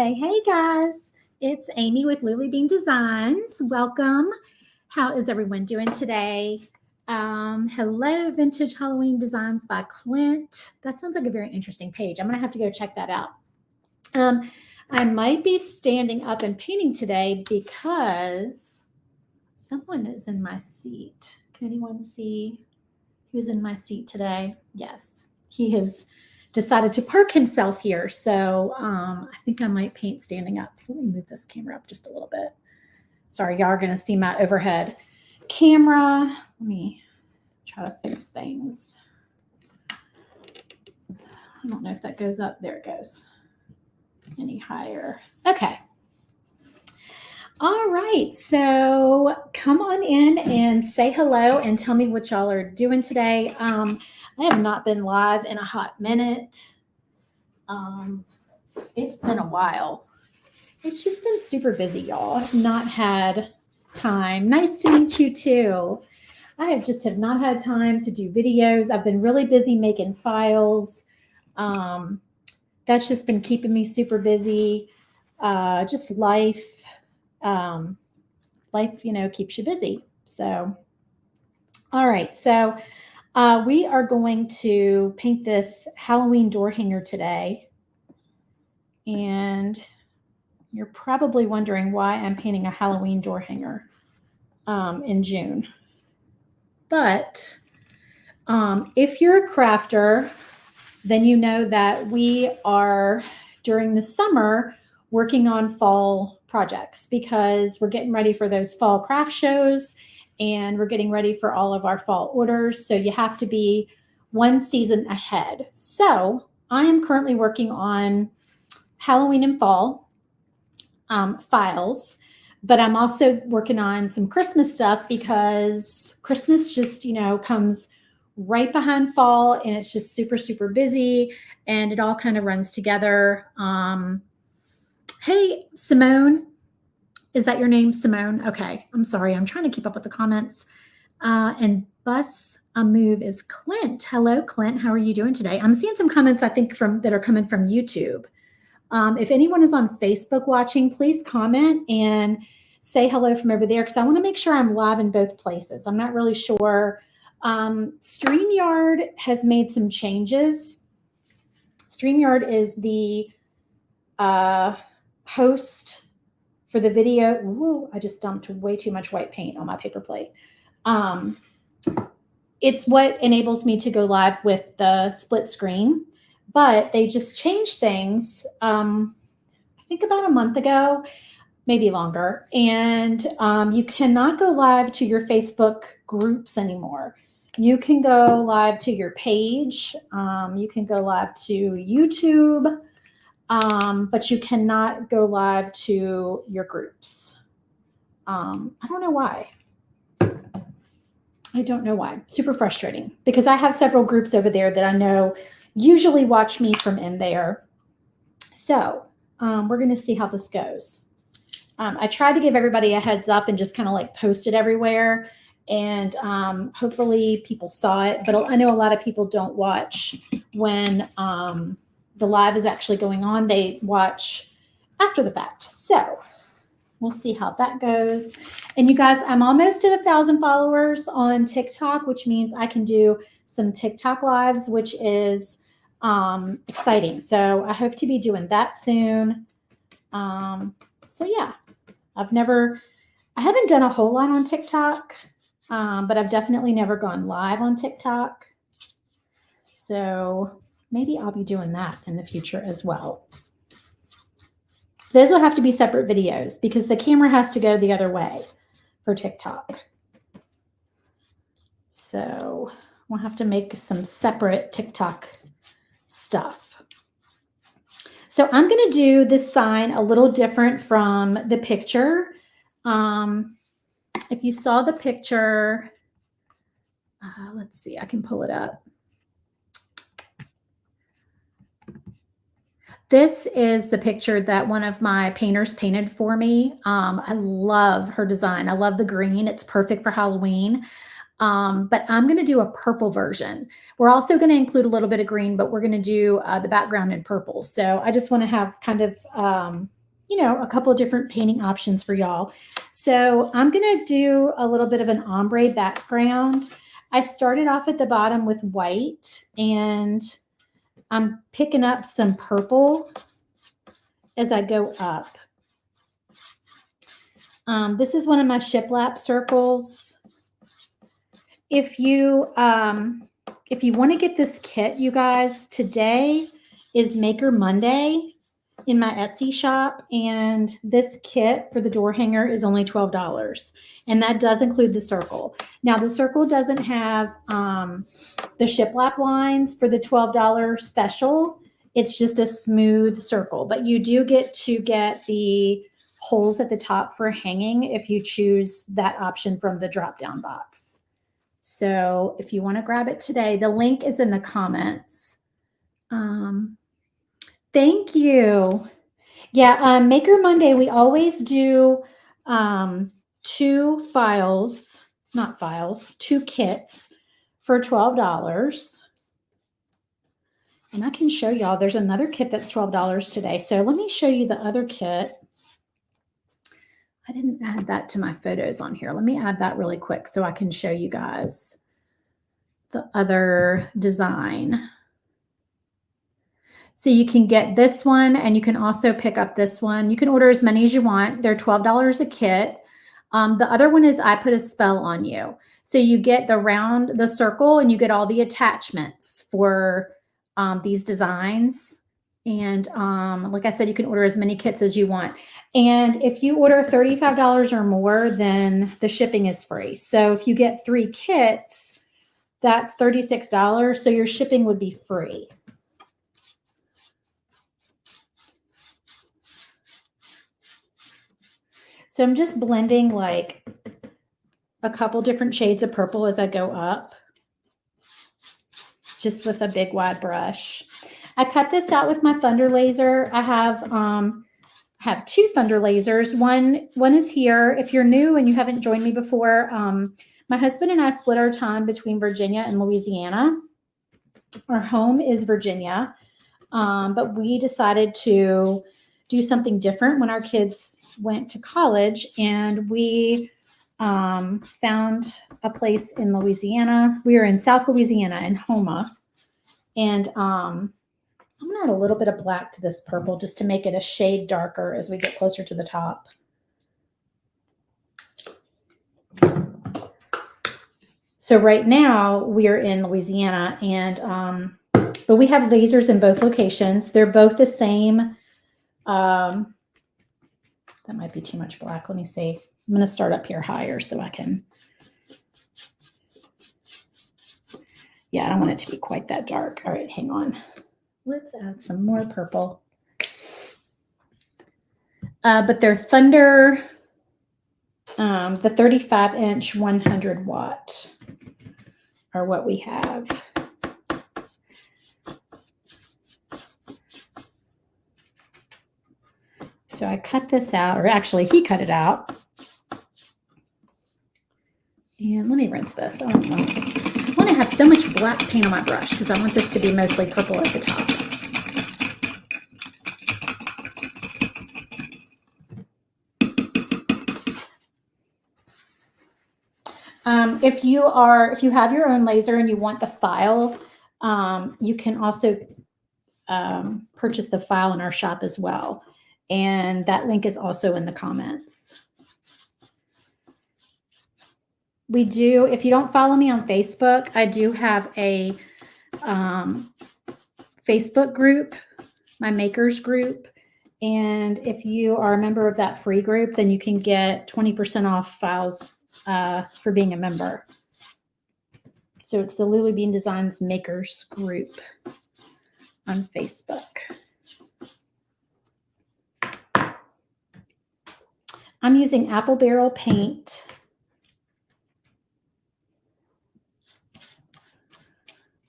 say, hey guys, it's Amy with Lily Bean Designs. Welcome. How is everyone doing today? Hello, Vintage Halloween Designs by Clint. That sounds like a very interesting page. I'm going to have to go check that out. I might be standing up and painting today because someone is in my seat. Can anyone see who's in my seat today? Yes, he has decided to park himself here. So I think I might paint standing up. So let me move this camera up just a little bit. Sorry, y'all are going to see my overhead camera. Let me try to fix things. I don't know if that goes up. There it goes. Any higher. Okay. All right. So come on in and say hello and tell me what y'all are doing today. I have not been live in a hot minute. It's been a while. It's just been super busy, y'all. I've not had time. Nice to meet you too. I have not had time to do videos. I've been really busy making files. That's just been keeping me super busy. Just life. Life, keeps you busy. So, all right. So we are going to paint this Halloween door hanger today. And you're probably wondering why I'm painting a Halloween door hanger in June. But if you're a crafter, then you know that we are, during the summer, working on fall projects because we're getting ready for those fall craft shows and we're getting ready for all of our fall orders. So you have to be one season ahead. So I am currently working on Halloween and fall files, but I'm also working on some Christmas stuff because Christmas just, comes right behind fall and it's just super, super busy and it all kind of runs together. Hey, Simone, is that your name, Simone? Okay, I'm sorry. I'm trying to keep up with the comments. And Bus a Move is Clint. Hello, Clint. How are you doing today? I'm seeing some comments, I think, that are coming from YouTube. If anyone is on Facebook watching, please comment and say hello from over there because I want to make sure I'm live in both places. I'm not really sure. StreamYard has made some changes. StreamYard is the host for the video. Whoa, I just dumped way too much white paint on my paper plate. It's what enables me to go live with the split screen. But they just changed things, I think about a month ago, maybe longer. And you cannot go live to your Facebook groups anymore. You can go live to your page. You can go live to YouTube, but you cannot go live to your groups. I don't know why. I don't know why. Super frustrating because I have several groups over there that I know usually watch me from in there. So we're going to see how this goes. I tried to give everybody a heads up and just kind of like post it everywhere. And hopefully people saw it. But I know a lot of people don't watch when the live is actually going on. They watch after the fact. So we'll see how that goes. And you guys, I'm almost at 1,000 followers on TikTok, which means I can do some TikTok lives, which is exciting. So I hope to be doing that soon. So yeah, I haven't done a whole lot on TikTok, but I've definitely never gone live on TikTok. So maybe I'll be doing that in the future as well. Those will have to be separate videos because the camera has to go the other way for TikTok. So we'll have to make some separate TikTok stuff. So I'm going to do this sign a little different from the picture. If you saw the picture, let's see, I can pull it up. This is the picture that one of my painters painted for me. I love her design. I love the green. It's perfect for Halloween. But I'm going to do a purple version. We're also going to include a little bit of green, but we're going to do the background in purple. So I just want to have kind of you know, a couple of different painting options for y'all. So I'm going to do a little bit of an ombre background. I started off at the bottom with white, and I'm picking up some purple as I go up. This is one of my shiplap circles. If you want to get this kit, you guys, today is Maker Monday in my Etsy shop, and this kit for the door hanger is only $12, and that does include the circle. Now the circle doesn't have the shiplap lines for the $12 special. It's just a smooth circle, but you do get to get the holes at the top for hanging if you choose that option from the drop down box. So if you want to grab it today, the link is in the comments. Thank you. Yeah, Maker Monday, we always do two kits for $12. And I can show y'all, there's another kit that's $12 today. So let me show you the other kit. I didn't add that to my photos on here. Let me add that really quick so I can show you guys the other design. So you can get this one, and you can also pick up this one. You can order as many as you want. They're $12 a kit. The other one is I Put a Spell on You. So you get the circle, and you get all the attachments for these designs. And like I said, you can order as many kits as you want. And if you order $35 or more, then the shipping is free. So if you get 3 kits, that's $36. So your shipping would be free. So I'm just blending like a couple different shades of purple as I go up, just with a big wide brush. I cut this out with my Thunder laser. I have 2 Thunder lasers. One is here. If you're new and you haven't joined me before, my husband and I split our time between Virginia and Louisiana. Our home is Virginia, but we decided to do something different when our kids went to college, and we found a place in Louisiana. We were in South Louisiana in Houma, and I'm going to add a little bit of black to this purple just to make it a shade darker as we get closer to the top. So right now we are in Louisiana, and but we have lasers in both locations. They're both the same. That might be too much black. Let me see. I'm going to start up here higher so I can. Yeah, I don't want it to be quite that dark. All right, hang on. Let's add some more purple. But they're Thunder, the 35-inch 100 watt are what we have. So I cut this out, or actually he cut it out. And let me rinse this. I want to have so much black paint on my brush because I want this to be mostly purple at the top. If you have your own laser and you want the file, you can also purchase the file in our shop as well. And that link is also in the comments. We do, if you don't follow me on Facebook, I do have a Facebook group, my makers group. And if you are a member of that free group, then you can get 20% off files for being a member. So it's the Lulu Bean Designs Makers group on Facebook. I'm using Apple Barrel paint.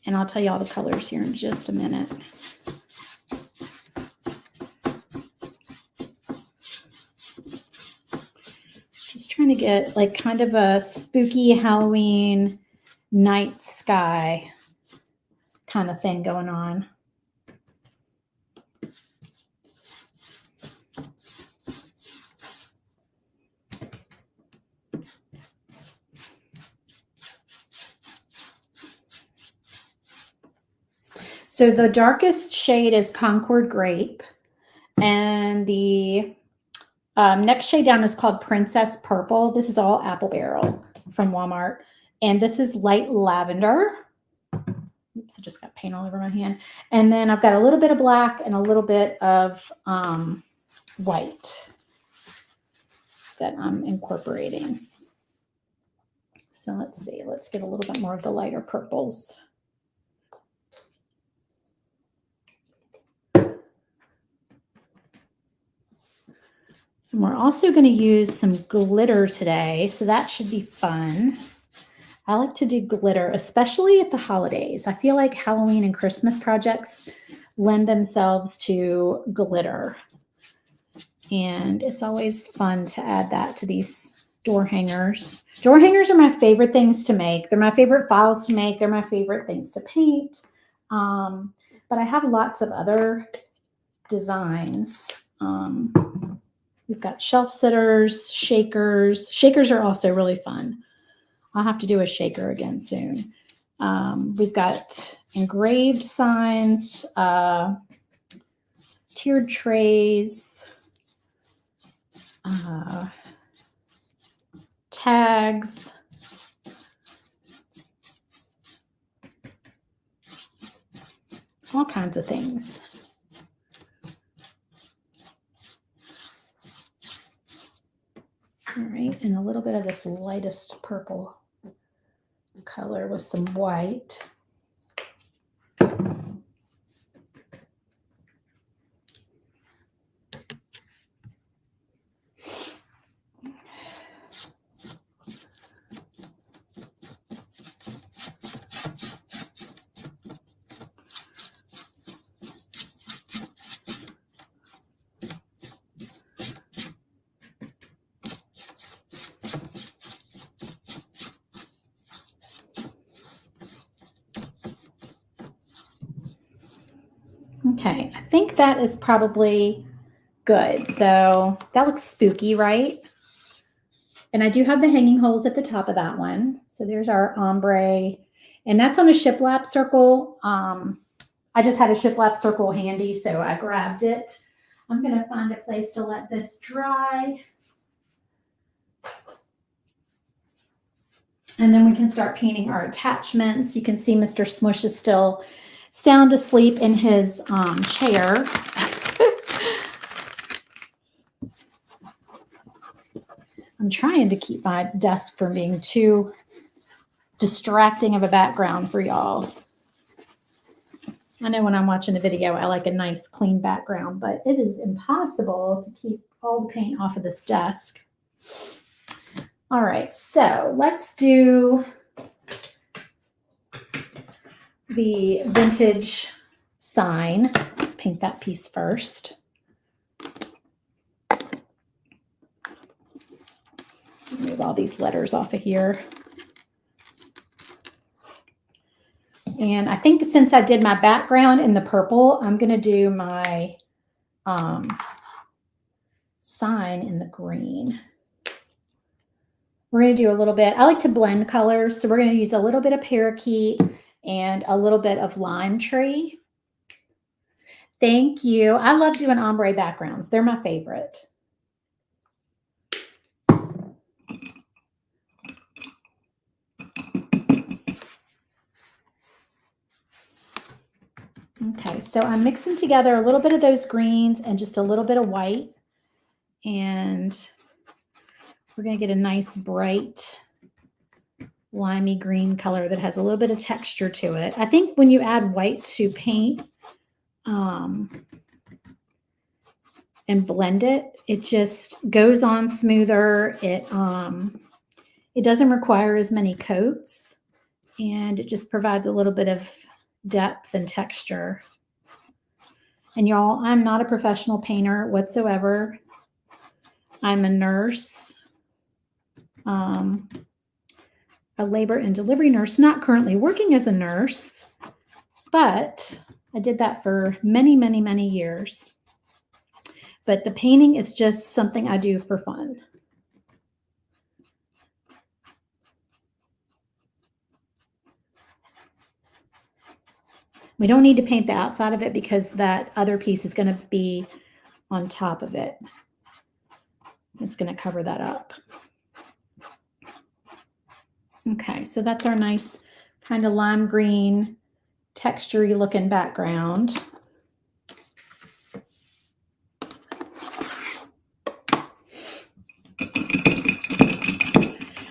And I'll tell you all the colors here in just a minute. Just trying to get like kind of a spooky Halloween night sky kind of thing going on. So the darkest shade is Concord Grape, and the next shade down is called Princess Purple. This is all Apple Barrel from Walmart, and this is Light Lavender. Oops, I just got paint all over my hand. And then I've got a little bit of black and a little bit of white that I'm incorporating. So let's see, let's get a little bit more of the lighter purples. And we're also going to use some glitter today, so that should be fun. I like to do glitter, especially at the holidays. I feel like Halloween and Christmas projects lend themselves to glitter. And it's always fun to add that to these door hangers. Door hangers are my favorite things to make. They're my favorite files to make. They're my favorite things to paint. But I have lots of other designs. We've got shelf sitters, shakers. Shakers are also really fun. I'll have to do a shaker again soon. We've got engraved signs, tiered trays, tags, all kinds of things. All right, and a little bit of this lightest purple color with some white. Okay, I think that is probably good. So that looks spooky, right? And I do have the hanging holes at the top of that one. So there's our ombre, and that's on a shiplap circle. I just had a shiplap circle handy, so I grabbed it. I'm going to find a place to let this dry. And then we can start painting our attachments. You can see Mr. Smush is still sound asleep in his chair. I'm trying to keep my desk from being too distracting of a background for y'all. I know when I'm watching a video, I like a nice clean background, but it is impossible to keep all the paint off of this desk. All right, so let's do the vintage sign. Paint that piece first. Move all these letters off of here. And I think since I did my background in the purple, I'm going to do my sign in the green. We're going to do a little bit. I like to blend colors, so we're going to use a little bit of parakeet and a little bit of lime tree. Thank you. I love doing ombre backgrounds. They're my favorite. Okay, so I'm mixing together a little bit of those greens and just a little bit of white. And we're going to get a nice bright limey green color that has a little bit of texture to it. I think when you add white to paint and blend it, it just goes on smoother. It doesn't require as many coats, and it just provides a little bit of depth and texture. And y'all, I'm not a professional painter whatsoever. I'm a nurse, a labor and delivery nurse, not currently working as a nurse, but I did that for many, many, many years. But the painting is just something I do for fun. We don't need to paint the outside of it because that other piece is going to be on top of it. It's going to cover that up. Okay, so that's our nice kind of lime green, textury looking background.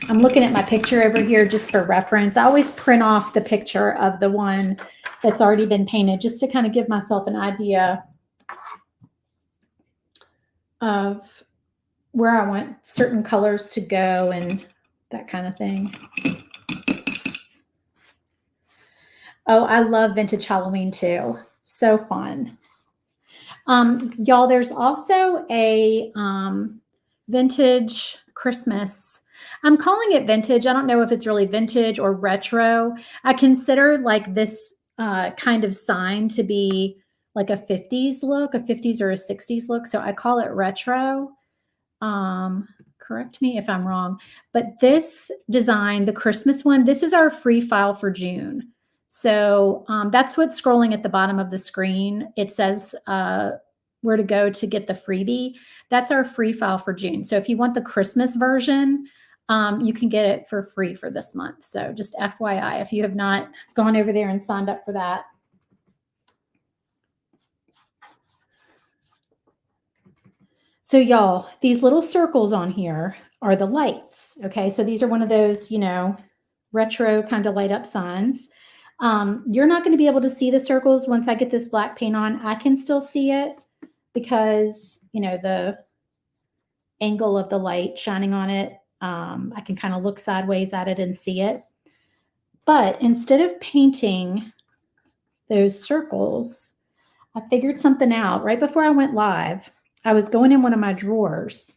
I'm looking at my picture over here just for reference. I always print off the picture of the one that's already been painted just to kind of give myself an idea of where I want certain colors to go and that kind of thing. Oh, I love vintage Halloween too. So fun. Y'all, there's also a vintage Christmas. I'm calling it vintage. I don't know if it's really vintage or retro. I consider like this kind of sign to be like a 50s look, a 50s or a 60s look. So I call it retro. Correct me if I'm wrong, but this design, the Christmas one, this is our free file for June. So that's what's scrolling at the bottom of the screen. It says where to go to get the freebie. That's our free file for June. So if you want the Christmas version, you can get it for free for this month. So just FYI, if you have not gone over there and signed up for that. So y'all, these little circles on here are the lights. Okay, so these are one of those, you know, retro kind of light up signs. You're not going to be able to see the circles once I get this black paint on. I can still see it because, you know, the angle of the light shining on it, I can kind of look sideways at it and see it. But instead of painting those circles, I figured something out. Right before I went live, I was going in one of my drawers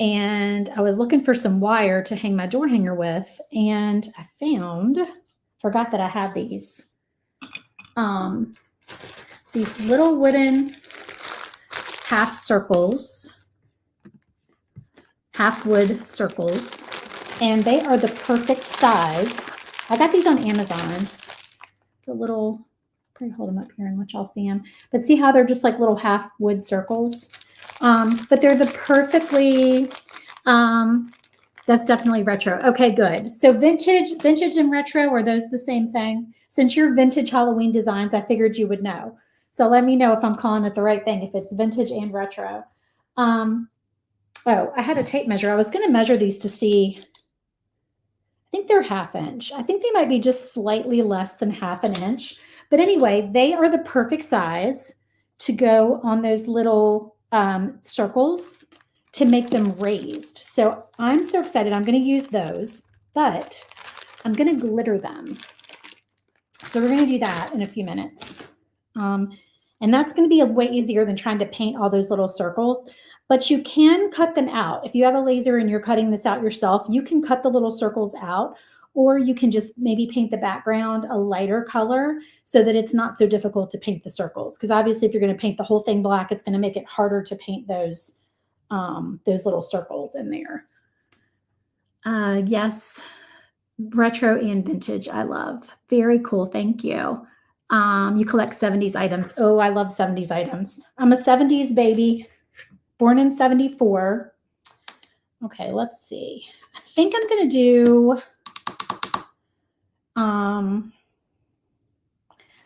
and I was looking for some wire to hang my door hanger with. And I forgot that I had these little wooden half wood circles, and they are the perfect size. I got these on Amazon. The little, probably hold them up here and let y'all see them. But see how they're just like little half wood circles? But they're the perfectly, that's definitely retro. Okay, good. So vintage and retro, are those the same thing? Since you're vintage Halloween designs, I figured you would know. So let me know if I'm calling it the right thing, if it's vintage and retro. Oh, I had a tape measure. I was going to measure these to see. I think they're 1/2 inch. I think they might be just slightly less than 1/2 inch. But anyway, they are the perfect size to go on those little circles to make them raised. So I'm so excited. I'm going to use those, but I'm going to glitter them. So we're going to do that in a few minutes. And that's going to be way easier than trying to paint all those little circles. But you can cut them out. If you have a laser and you're cutting this out yourself, you can cut the little circles out, or you can just maybe paint the background a lighter color so that it's not so difficult to paint the circles. Because obviously if you're going to paint the whole thing black, it's going to make it harder to paint those little circles in there. Yes, retro and vintage, I love. Very cool, thank you. You collect 70s items. Oh, I love 70s items. I'm a 70s baby. Born in 74. Okay, let's see. I think I'm going to do, I'm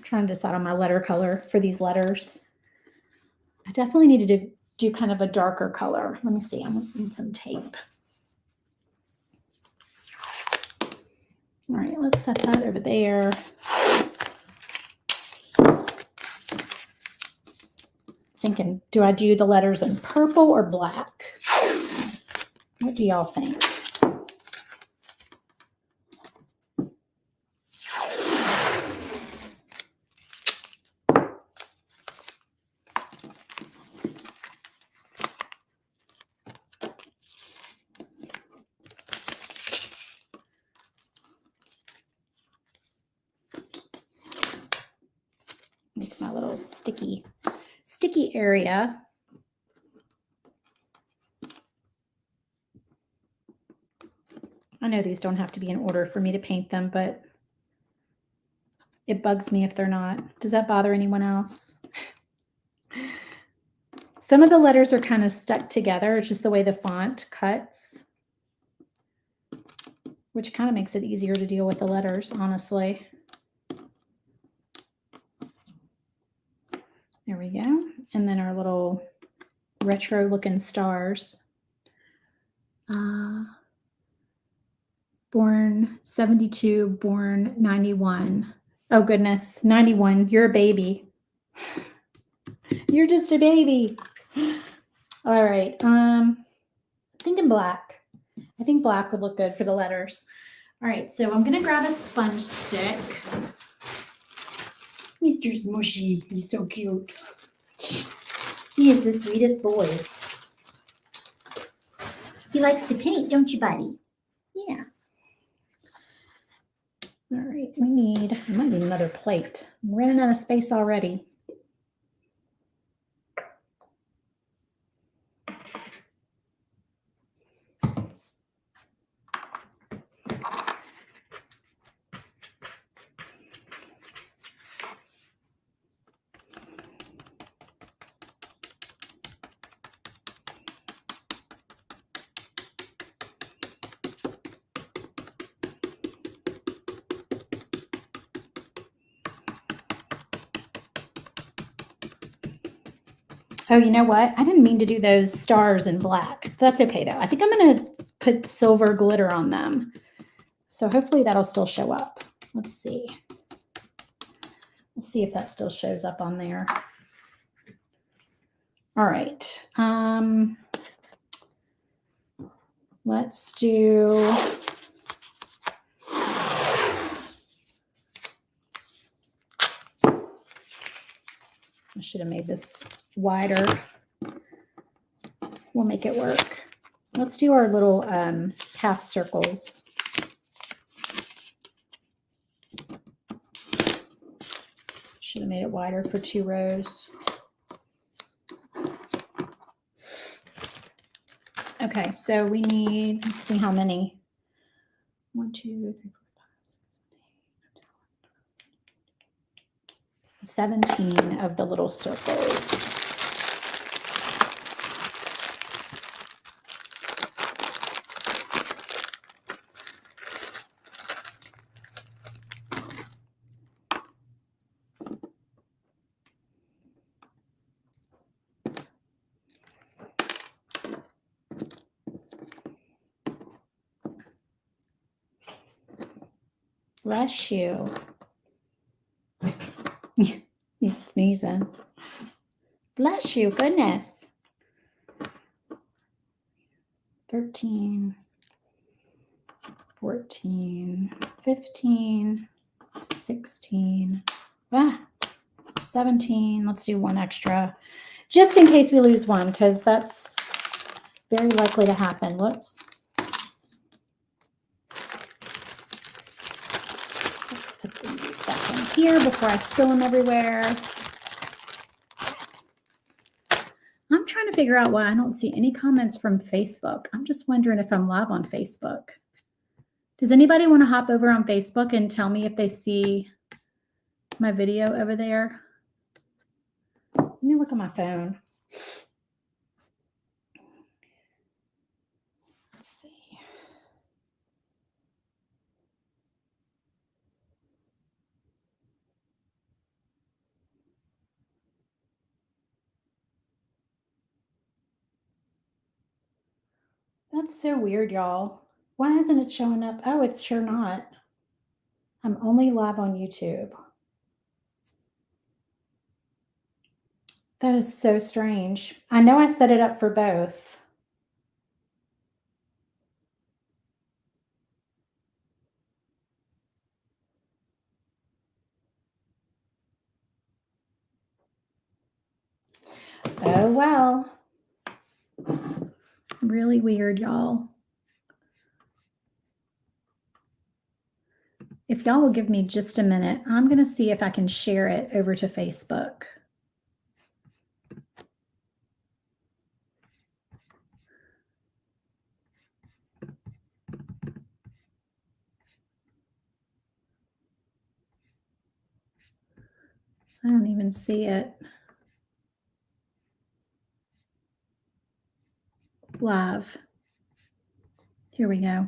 trying to decide on my letter color for these letters. I definitely needed to do kind of a darker color. Let me see. I'm going to need some tape. All right, let's set that over there. Thinking, do I do the letters in purple or black? What do y'all think? Make my little sticky area. I know these don't have to be in order for me to paint them, but It bugs me if they're not. Does that bother anyone else? Some of the letters are kind of stuck together. It's just the way the font cuts, which kind of makes it easier to deal with the letters, honestly. There we go. And then our little retro looking stars. Born 72, born 91. Oh goodness, 91. You're a baby. You're just a baby. All right. Thinking black. I think black would look good for the letters. All right, so I'm gonna grab a sponge stick. Mr. Smushy, he's so cute. He is the sweetest boy. He likes to paint, don't you, buddy? Yeah. All right, I might need another plate. I'm running out of space already. Oh, you know what? I didn't mean to do those stars in black. That's okay, though. I think I'm going to put silver glitter on them. So hopefully that'll still show up. Let's see. We'll see if that still shows up on there. All right. Let's do... I should have made this wider. We'll make it work. Let's do our little half circles. Should have made it wider for 2 rows. Okay, so we need, let's see how many. 1, 2, 3, 4, 5, 6, 17 of the little circles. Bless you. He's sneezing. Bless you, goodness. 13, 14, 15, 16, 17. Let's do 1 extra, just in case we lose one, because that's very likely to happen. Whoops. Let's put these back in here before I spill them everywhere. I'm trying to figure out why I don't see any comments from Facebook. I'm just wondering if I'm live on Facebook. Does anybody want to hop over on Facebook and tell me if they see my video over there? Let me look on my phone. Let's see. That's so weird, y'all. Why isn't it showing up? Oh, it's sure not. I'm only live on YouTube. That is so strange. I know I set it up for both. Oh, well. Really weird, y'all. If y'all will give me just a minute, I'm going to see if I can share it over to Facebook. I don't even see it live. Here we go.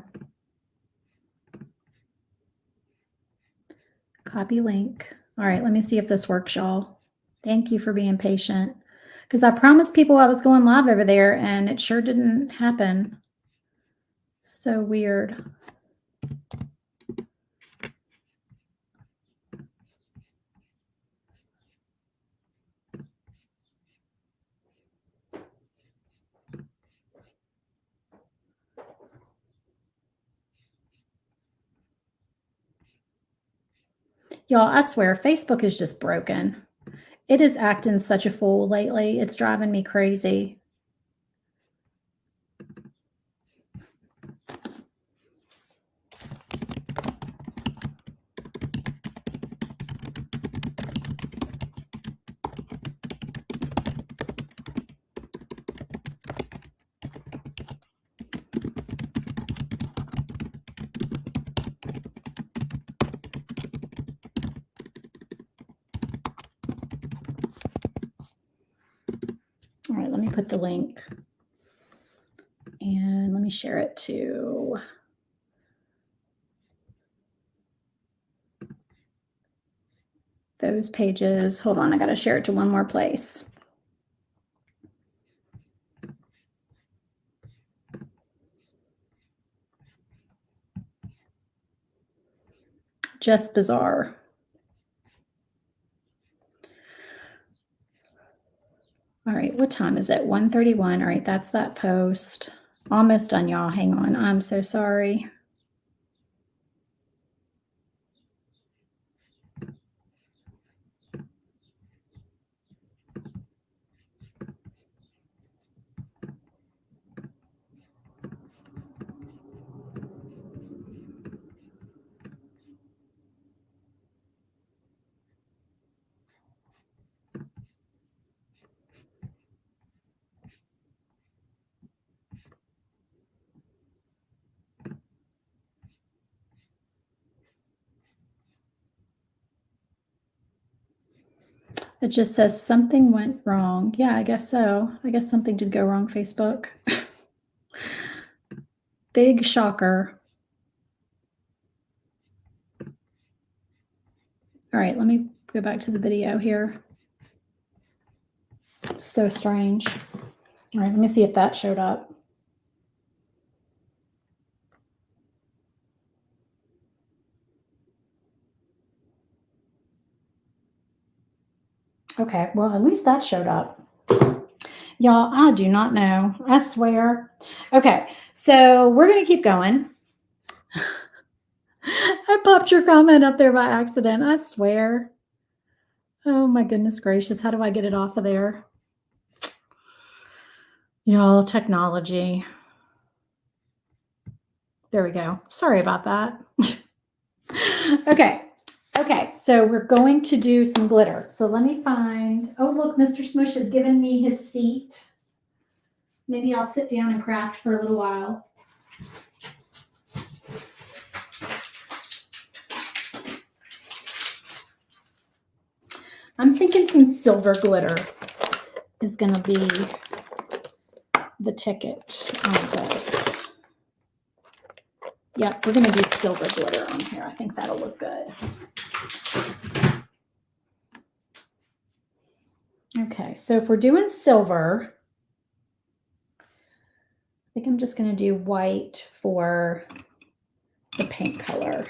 Copy link. All right, let me see if this works, y'all. Thank you for being patient. Because I promised people I was going live over there, and it sure didn't happen. So weird. Y'all, I swear, Facebook is just broken. It is acting such a fool lately. It's driving me crazy. All right, let me put the link. And let me share it to those pages. Hold on, I got to share it to one more place. Just bizarre. All right, what time is it? 1:31. All right, that's that post. Almost done, y'all. Hang on. I'm so sorry. It just says something went wrong. Yeah, I guess so. I guess something did go wrong, Facebook. Big shocker. All right, let me go back to the video here. It's so strange. All right, let me see if that showed up. Okay, well, at least that showed up. Y'all, I do not know. I swear. Okay, so we're going to keep going. I popped your comment up there by accident. I swear. Oh my goodness gracious. How do I get it off of there? Y'all, technology. There we go. Sorry about that. Okay, so we're going to do some glitter. So let me find, oh look, Mr. Smush has given me his seat. Maybe I'll sit down and craft for a little while. I'm thinking some silver glitter is going to be the ticket on this. Yep, we're going to do silver glitter on here. I think that'll look good. Okay, so if we're doing silver, I think I'm just going to do white for the paint color.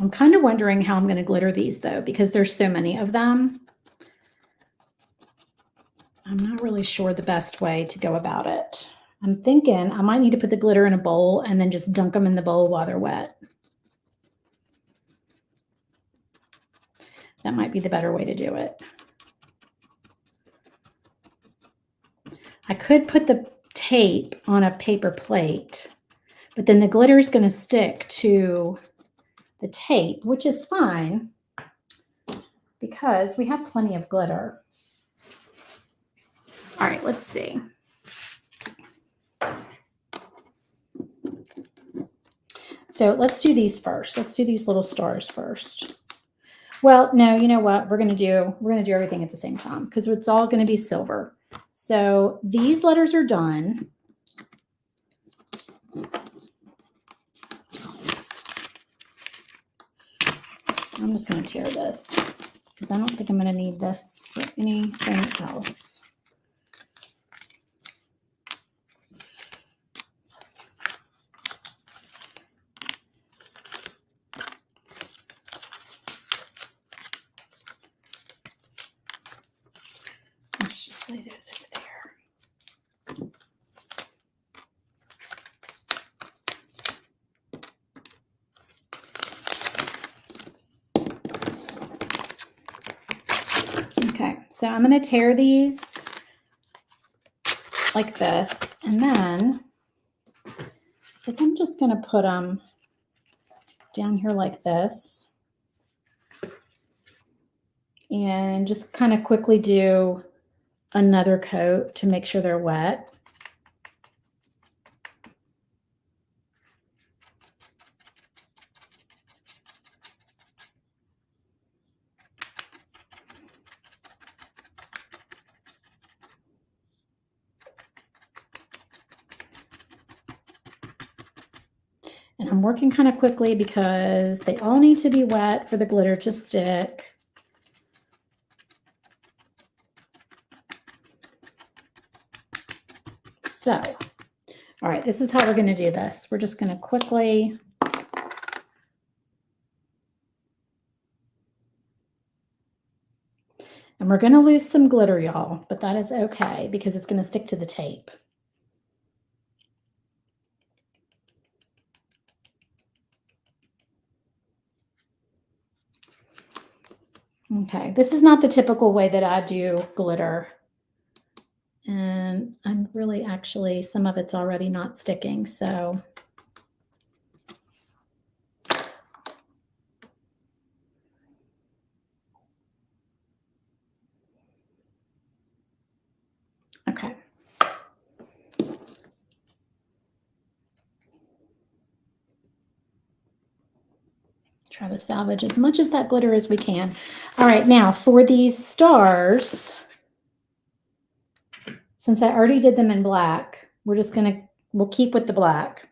I'm kind of wondering how I'm going to glitter these though, because there's so many of them. I'm not really sure the best way to go about it. I'm thinking I might need to put the glitter in a bowl and then just dunk them in the bowl while they're wet. That might be the better way to do it. I could put the tape on a paper plate, but then the glitter is going to stick to the tape, which is fine because we have plenty of glitter. All right, let's see. So let's do these first. Let's do these little stars first. Well, no, you know what? We're gonna do everything at the same time because it's all gonna be silver. So these letters are done. I'm just gonna tear this because I don't think I'm gonna need this for anything else. Let's just lay those over there. Okay, so I'm going to tear these like this, and then I think I'm just going to put them down here like this and just kind of quickly do another coat to make sure they're wet. And I'm working kind of quickly because they all need to be wet for the glitter to stick. So, all right, this is how we're going to do this. We're just going to quickly and we're going to lose some glitter, y'all, but that is okay because it's going to stick to the tape. Okay, this is not the typical way that I do glitter. And I'm really actually, some of it's already not sticking, so. Okay. Try to salvage as much as that glitter as we can. All right, now for these stars, since I already did them in black, we're just we'll keep with the black.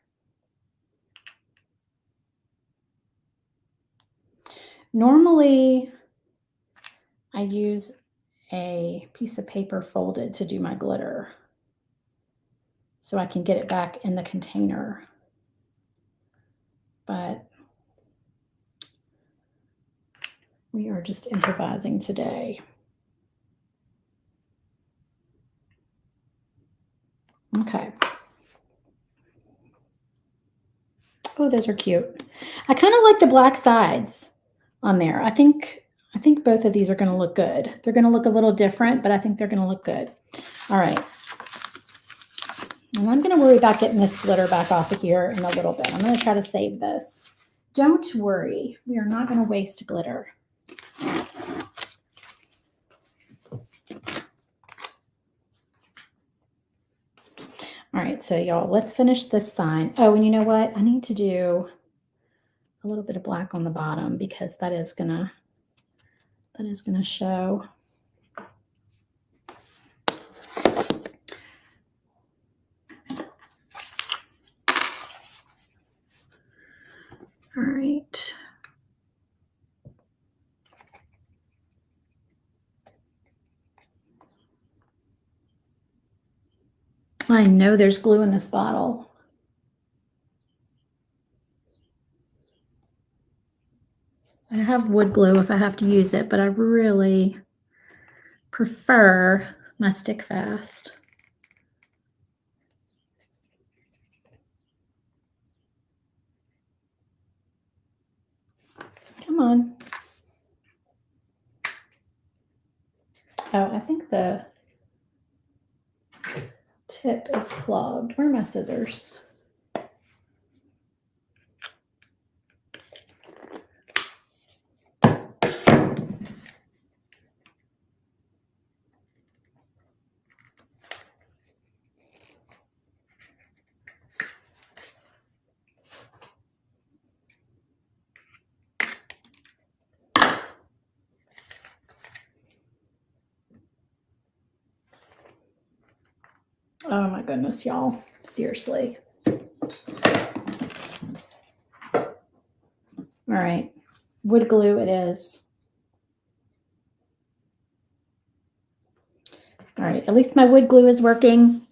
Normally, I use a piece of paper folded to do my glitter so I can get it back in the container. But we are just improvising today. Okay. Oh, those are cute. I kind of like the black sides on there. I think both of these are going to look good. They're going to look a little different, but I think they're going to look good. All right. And I'm going to worry about getting this glitter back off of here in a little bit. I'm going to try to save this. Don't worry. We are not going to waste glitter. All right, so y'all, let's finish this sign. Oh, and you know what? I need to do a little bit of black on the bottom because that is gonna show. All right. I know there's glue in this bottle. I have wood glue if I have to use it, but I really prefer my Stick Fast. Come on. Oh, I think the tip is clogged. Where are my scissors? Oh my goodness, y'all. Seriously. All right. Wood glue it is. All right. At least my wood glue is working,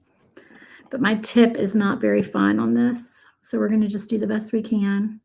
but my tip is not very fine on this. So we're going to just do the best we can.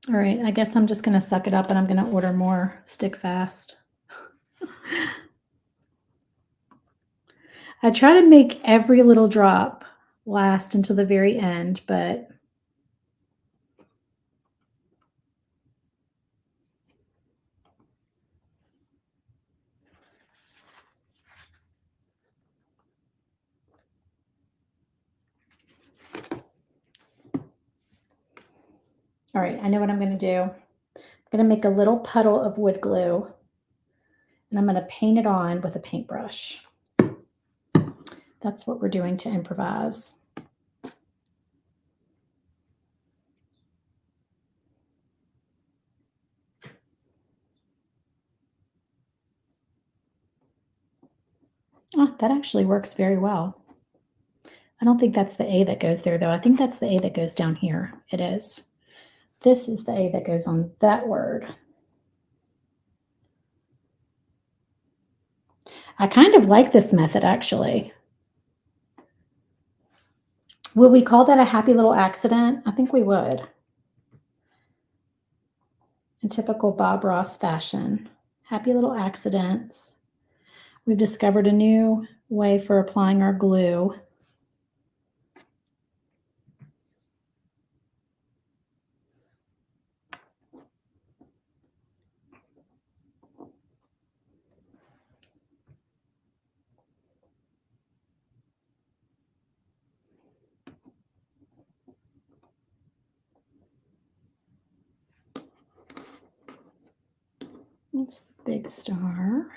All right, I guess I'm just going to suck it up and I'm going to order more Stick Fast. I try to make every little drop last until the very end, but all right, I know what I'm going to do. I'm going to make a little puddle of wood glue and I'm going to paint it on with a paintbrush. That's what we're doing to improvise. Oh, that actually works very well. I don't think that's the A that goes there, though. I think that's the A that goes down here. It is. This is the A that goes on that word. I kind of like this method, actually. Would we call that a happy little accident? I think we would. In typical Bob Ross fashion. Happy little accidents. We've discovered a new way for applying our glue. It's the big star.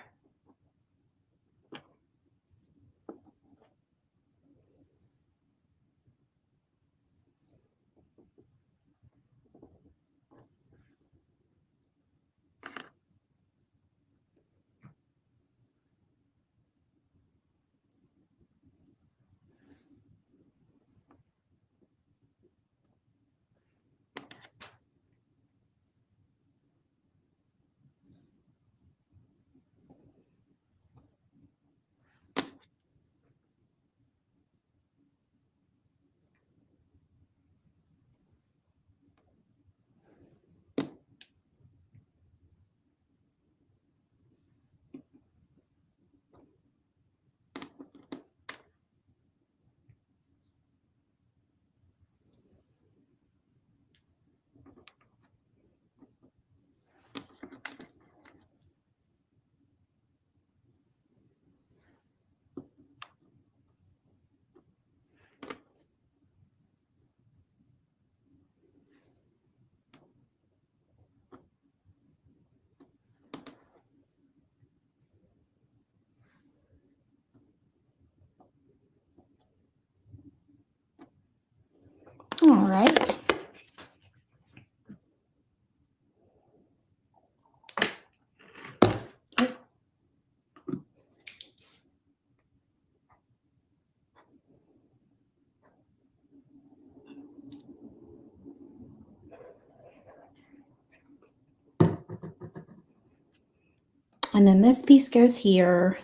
And then this piece goes here,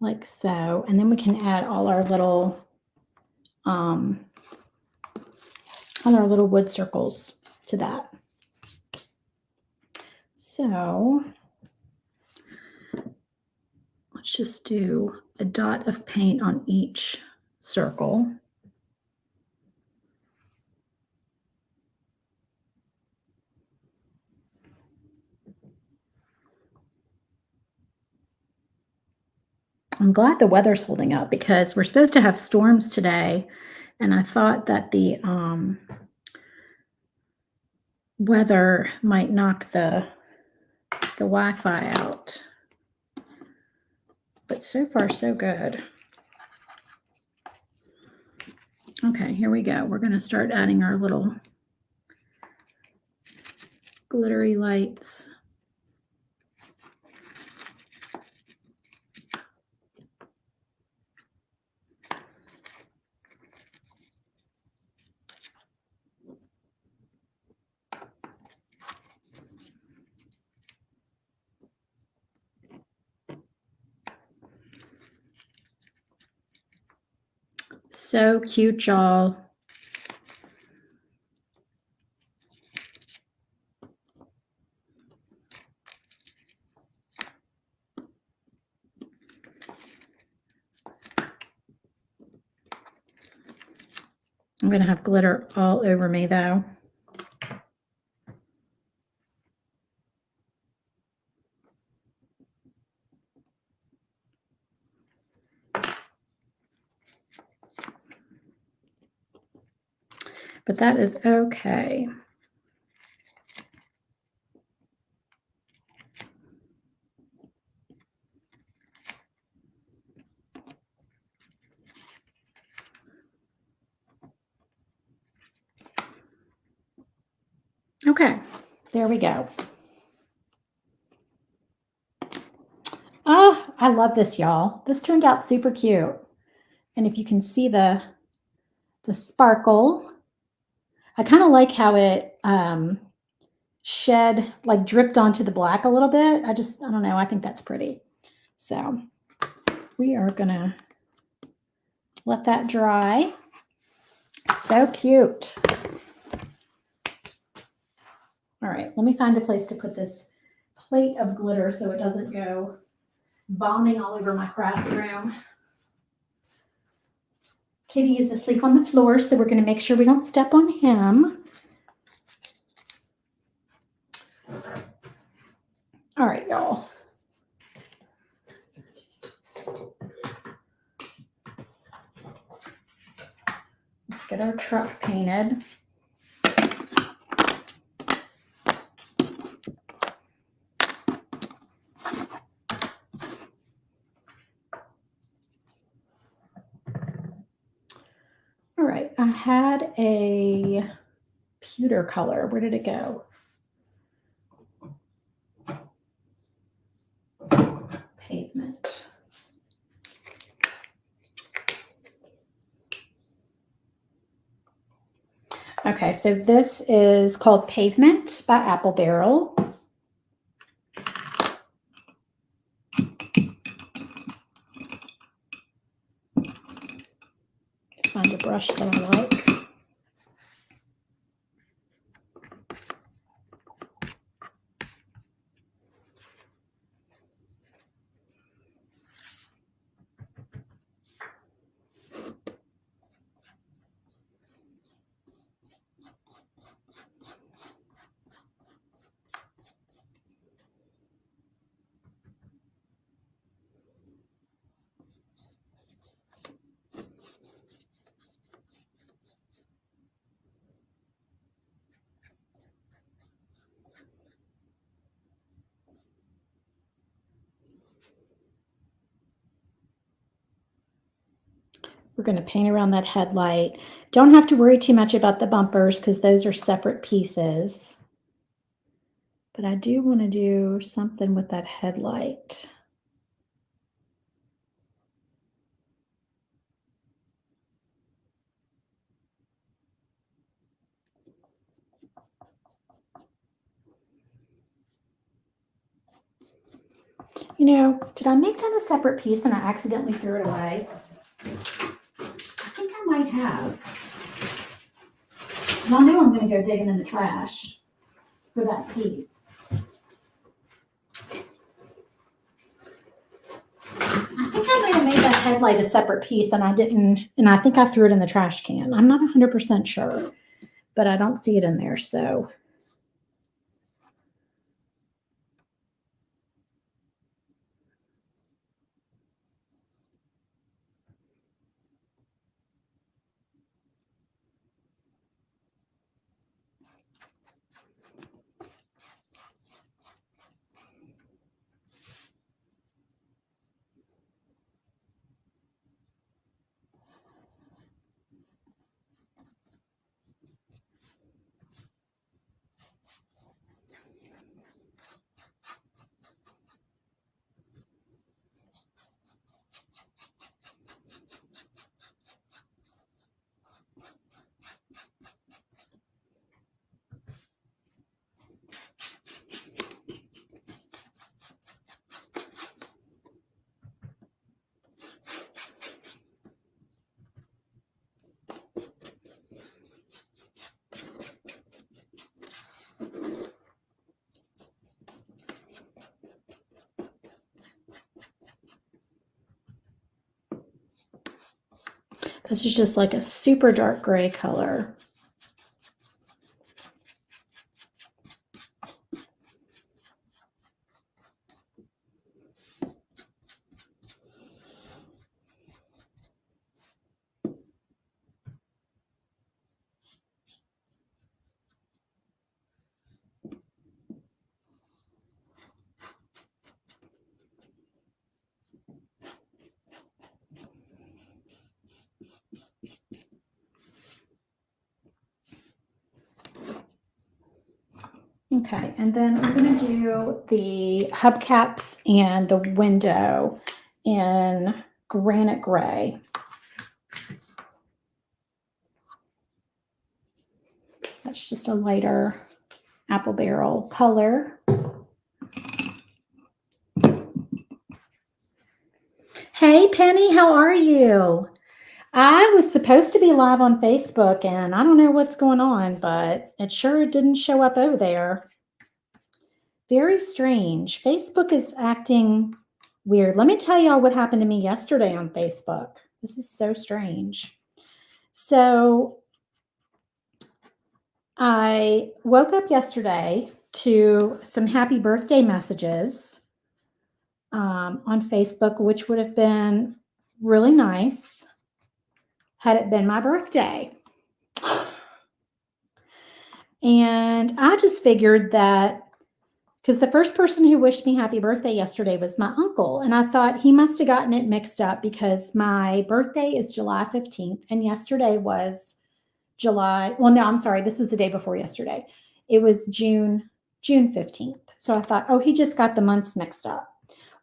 like so. And then we can add all our little wood circles to that. So let's just do a dot of paint on each circle. I'm glad the weather's holding up because we're supposed to have storms today. And I thought that the weather might knock the Wi-Fi out. But so far, so good. Okay, here we go. We're going to start adding our little glittery lights. So cute, y'all. I'm going to have glitter all over me, though. But that is okay. Okay, there we go. Oh, I love this, y'all. This turned out super cute. And if you can see the sparkle, I kind of like how it shed, like dripped onto the black a little bit. I don't know. I think that's pretty. So we are going to let that dry. So cute. All right, let me find a place to put this plate of glitter so it doesn't go bombing all over my craft room. Kitty is asleep on the floor, so we're going to make sure we don't step on him. All right, y'all. Let's get our truck painted. All right, I had a pewter color. Where did it go? Pavement. Okay, so this is called Pavement by Apple Barrel. Find a brush that I like. We're going to paint around that headlight. Don't have to worry too much about the bumpers because those are separate pieces. But I do want to do something with that headlight. You know, did I make that a separate piece and I accidentally threw it away? I think I might have. Y'all know I'm going to go digging in the trash for that piece. I think I might have made that headlight a separate piece and I didn't, and I think I threw it in the trash can. I'm not 100% sure, but I don't see it in there, so. This is just like a super dark gray color. Okay, and then I'm going to do the hubcaps and the window in granite gray. That's just a lighter apple barrel color. Hey, Penny, how are you? I was supposed to be live on Facebook, and I don't know what's going on, but it sure didn't show up over there. Very strange. Facebook is acting weird. Let me tell y'all what happened to me yesterday on Facebook. This is so strange. So I woke up yesterday to some happy birthday messages on Facebook, which would have been really nice had it been my birthday. And I just figured that because the first person who wished me happy birthday yesterday was my uncle. And I thought he must have gotten it mixed up because my birthday is July 15th. And yesterday was this was the day before yesterday. It was June 15th. So I thought, oh, he just got the months mixed up.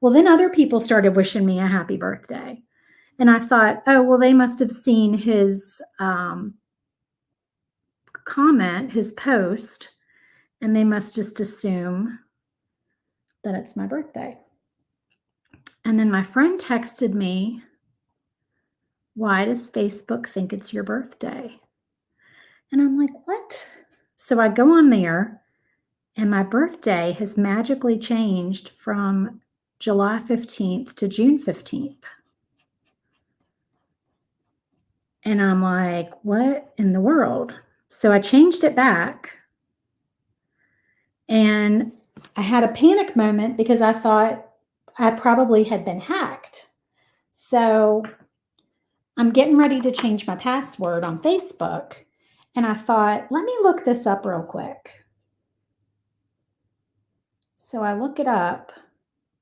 Well, then other people started wishing me a happy birthday. And I thought, oh, well, they must have seen his comment, his post, and they must just assume that it's my birthday. And then my friend texted me, why does Facebook think it's your birthday? And I'm like, what? So I go on there, and my birthday has magically changed from July 15th to June 15th. And I'm like, what in the world? So I changed it back. And I had a panic moment because I thought I probably had been hacked. So I'm getting ready to change my password on Facebook. And I thought, let me look this up real quick. So I look it up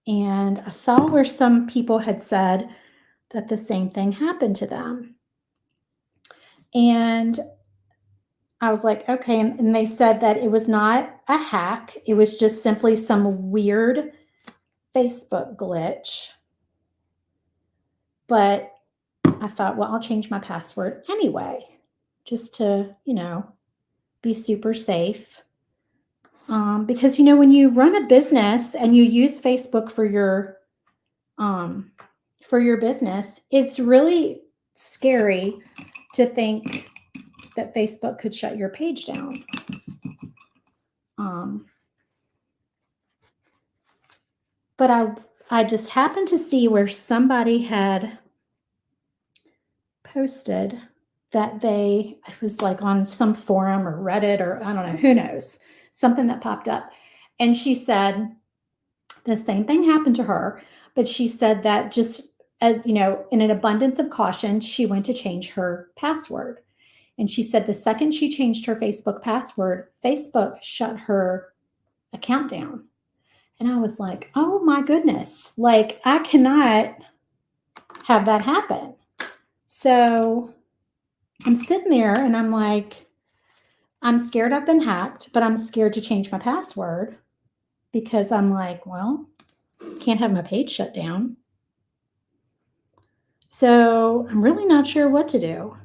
and I saw where some people had said that the same thing happened to them. And I was like, okay. And they said that it was not a hack. It was just simply some weird Facebook glitch. But I thought, well, I'll change my password anyway, just to, be super safe. Because, when you run a business and you use Facebook for your for your business. It's really scary to think that Facebook could shut your page down. But I just happened to see where somebody had posted that it was like on some forum or Reddit or I don't know, who knows, something that popped up. And she said the same thing happened to her, but she said that just, in an abundance of caution, she went to change her password. And she said the second she changed her Facebook password, Facebook shut her account down. And I was like, oh my goodness, like I cannot have that happen. So I'm sitting there and I'm like, I'm scared I've been hacked, but I'm scared to change my password because I'm like, well, can't have my page shut down. So I'm really not sure what to do.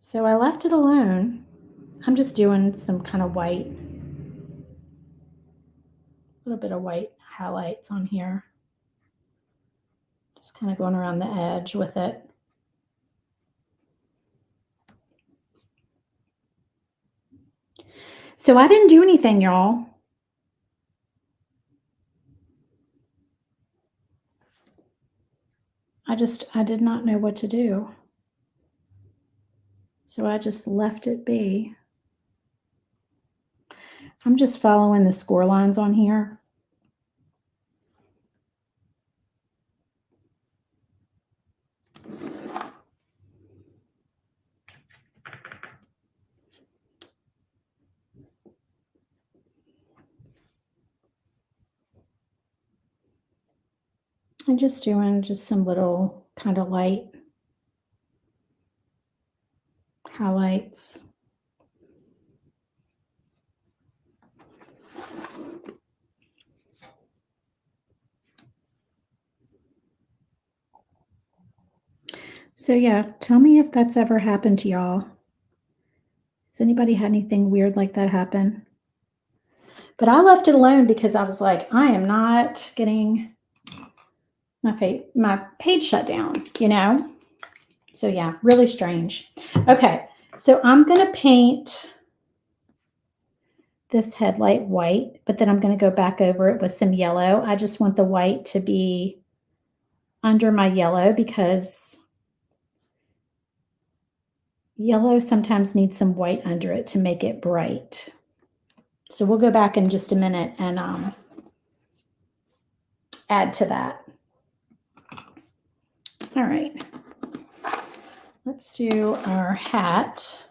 So I left it alone. I'm just doing some kind of white, a little bit of white highlights on here. Just kind of going around the edge with it. So I didn't do anything, y'all. I did not know what to do. So I just left it be. I'm just following the score lines on here. I'm just doing just some little kind of light highlights. So yeah, tell me if that's ever happened to y'all. Has anybody had anything weird like that happen? But I left it alone because I was like, I am not getting my page shut down, So yeah, really strange. Okay, so I'm going to paint this headlight white, but then I'm going to go back over it with some yellow. I just want the white to be under my yellow because yellow sometimes needs some white under it to make it bright. So we'll go back in just a minute and add to that. All right. Let's do our hat.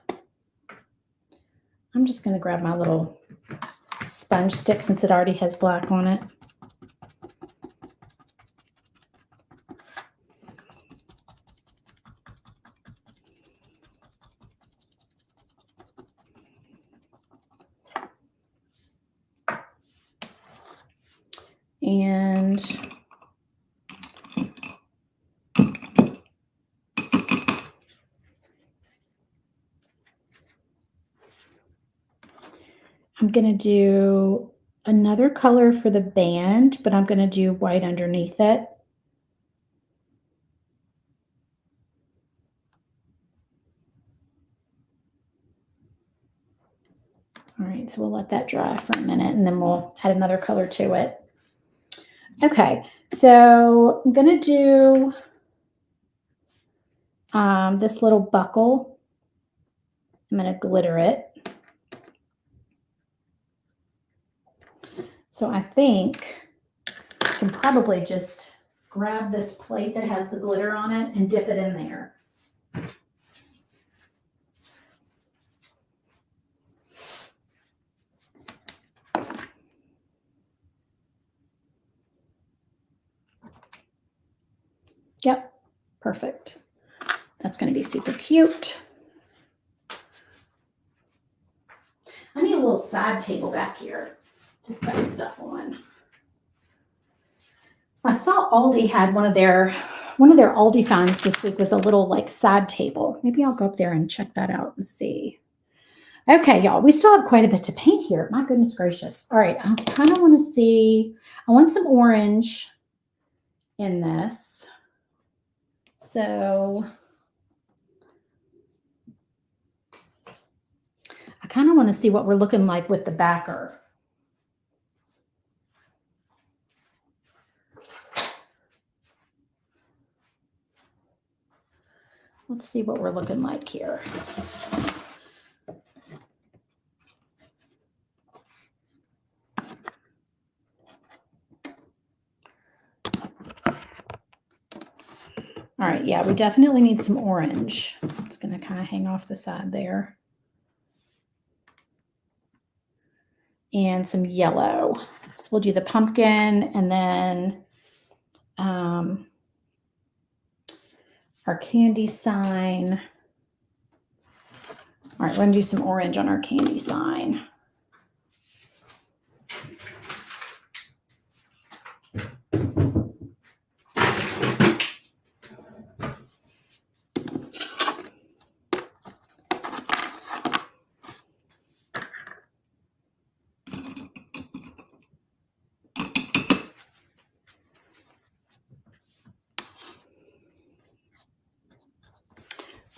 I'm just going to grab my little sponge stick since it already has black on it. And I'm going to do another color for the band, but I'm going to do white underneath it. All right, so we'll let that dry for a minute and then we'll add another color to it. Okay, so I'm going to do this little buckle. I'm going to glitter it. So I think I can probably just grab this plate that has the glitter on it and dip it in there. Yep, perfect. That's going to be super cute. I need a little side table back here to set stuff on. I saw Aldi had one of their Aldi finds this week was a little like side table. Maybe I'll go up there and check that out and see. Okay, y'all, we still have quite a bit to paint here. My goodness gracious. All right, I kind of want to see, I want some orange in this. So I kind of want to see what we're looking like with the backer. Let's see what we're looking like here. All right, yeah, we definitely need some orange. It's going to kind of hang off the side there. And some yellow. So we'll do the pumpkin and then our candy sign. All right, we're going to do some orange on our candy sign.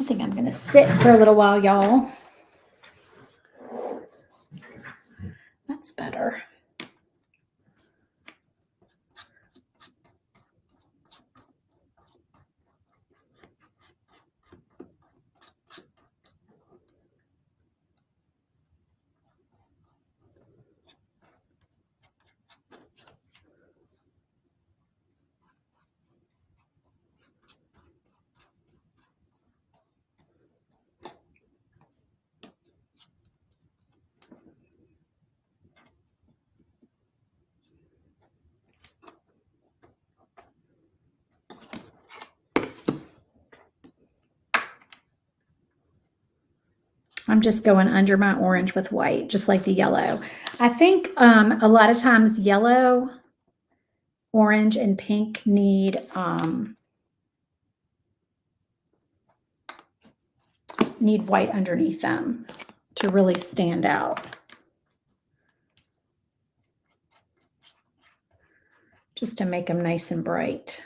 I think I'm going to sit for a little while, y'all. That's better. I'm just going under my orange with white, just like the yellow. I think a lot of times yellow, orange, and pink need white underneath them to really stand out. Just to make them nice and bright.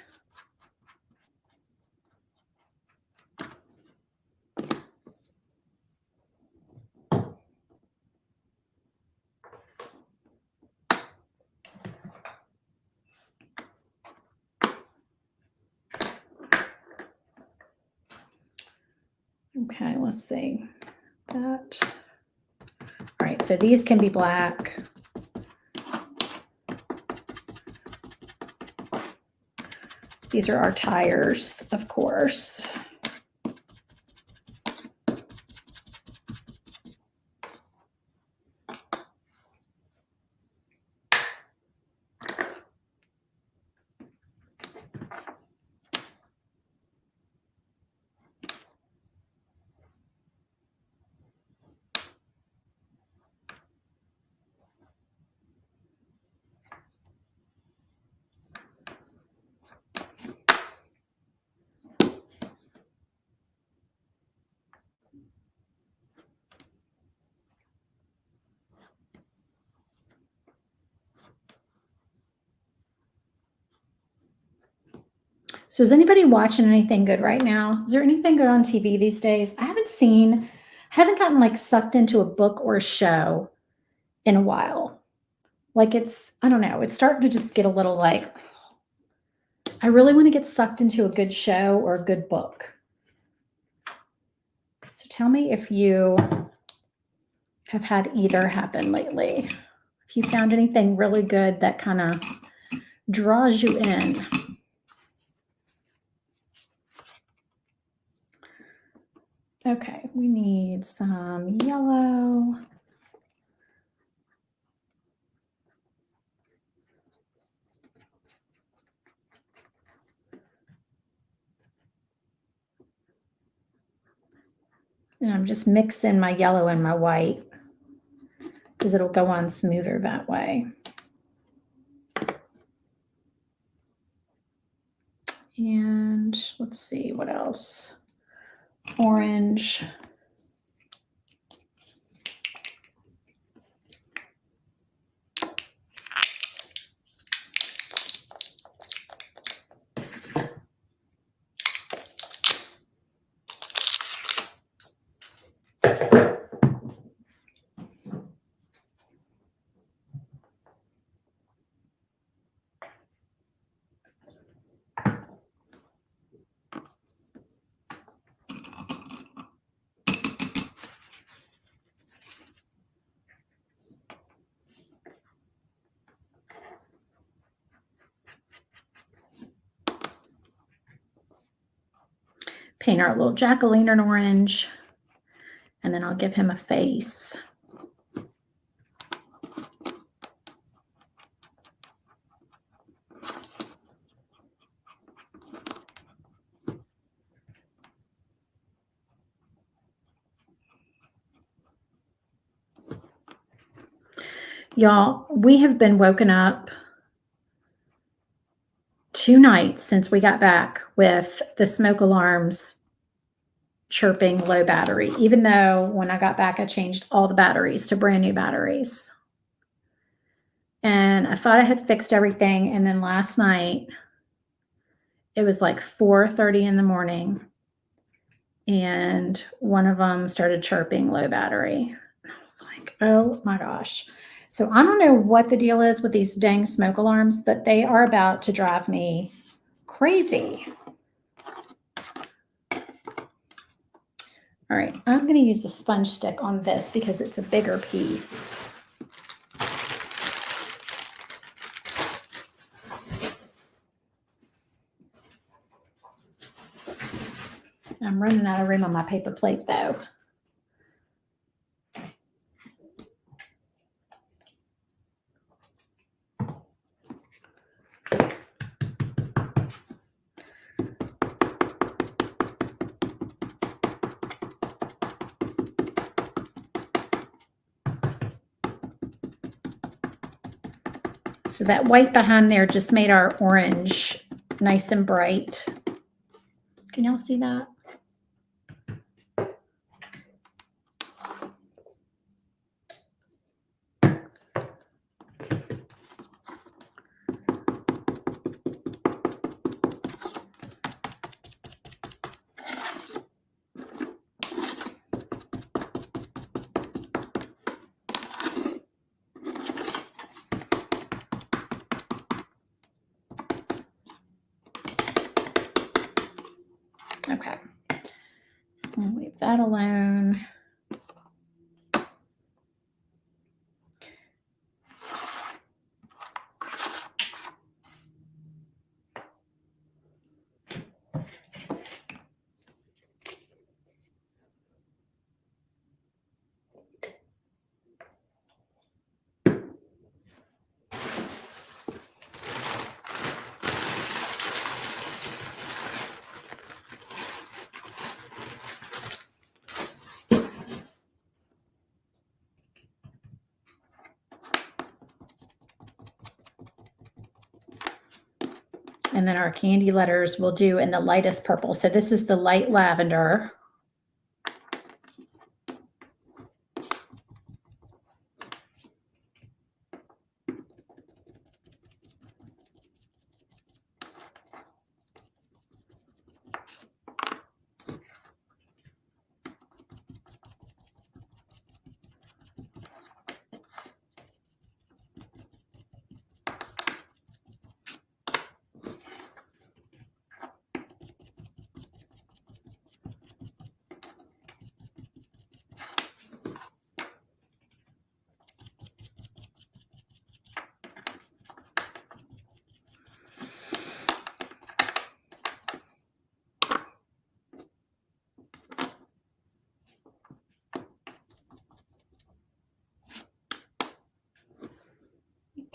Okay, let's see that. All right, so these can be black. These are our tires, of course. So is anybody watching anything good right now? Is there anything good on TV these days? I haven't gotten like sucked into a book or a show in a while. Like I don't know, it's starting to just get a little like, I really want to get sucked into a good show or a good book. So tell me if you have had either happen lately. If you found anything really good that kind of draws you in. Okay, we need some yellow. And I'm just mixing my yellow and my white because it'll go on smoother that way. And let's see what else. Orange. paint our little jack-o'-lantern orange, and then I'll give him a face. Y'all, we have been woken up 2 nights since we got back with the smoke alarms chirping low battery, even though when I got back, I changed all the batteries to brand new batteries. And I thought I had fixed everything. And then last night, it was like 4:30 in the morning, and one of them started chirping low battery. I was like, oh my gosh. So I don't know what the deal is with these dang smoke alarms, but they are about to drive me crazy. All right, I'm going to use a sponge stick on this because it's a bigger piece. I'm running out of room on my paper plate though. So that white behind there just made our orange nice and bright. Can y'all see that? Okay, I'll leave that alone. And then our candy letters we'll do in the lightest purple. So this is the light lavender.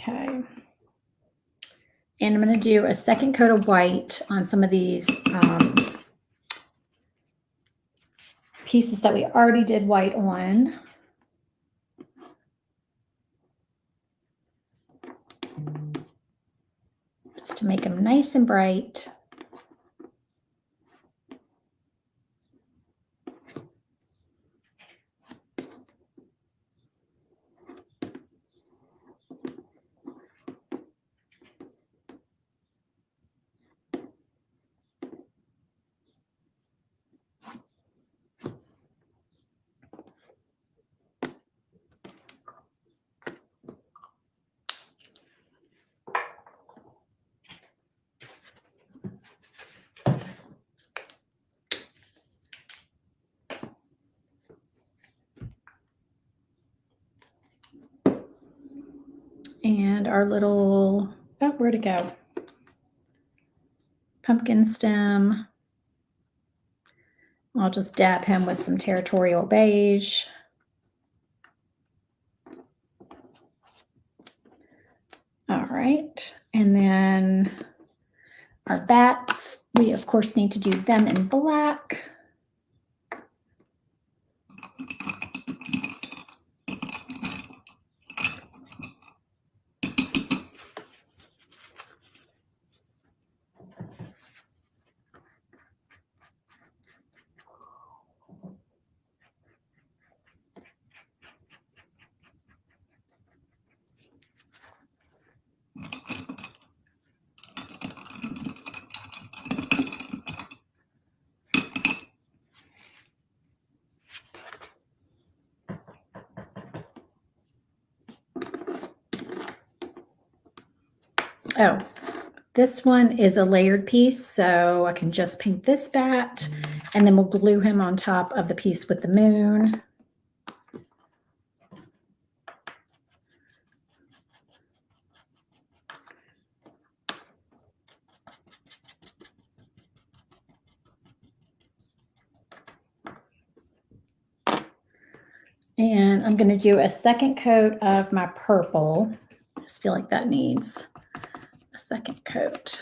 Okay. And I'm going to do a second coat of white on some of these pieces that we already did white on. Just to make them nice and bright. And our little, oh, where'd it go? Pumpkin stem. I'll just dab him with some Territorial Beige. All right, and then our bats, we of course need to do them in black. Oh, this one is a layered piece, so I can just paint this bat, and then we'll glue him on top of the piece with the moon. And I'm going to do a second coat of my purple. I just feel like that needs a second coat.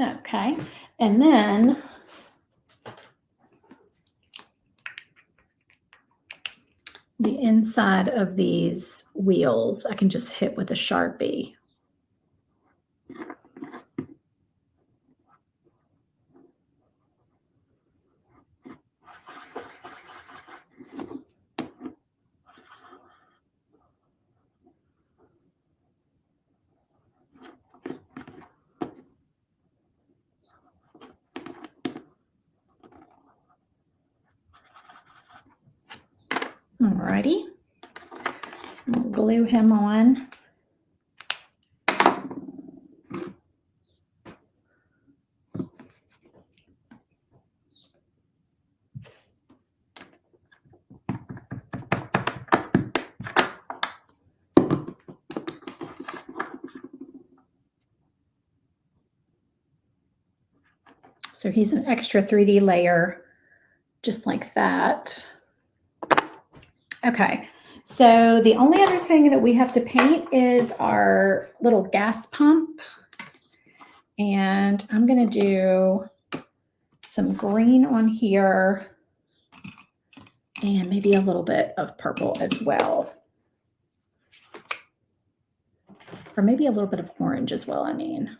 Okay, and then the inside of these wheels, I can just hit with a Sharpie. Alrighty, we'll glue him on. So he's an extra 3D layer, just like that. Okay, so the only other thing that we have to paint is our little gas pump. And I'm going to do some green on here and maybe a little bit of purple as well. Or maybe a little bit of orange as well, I mean.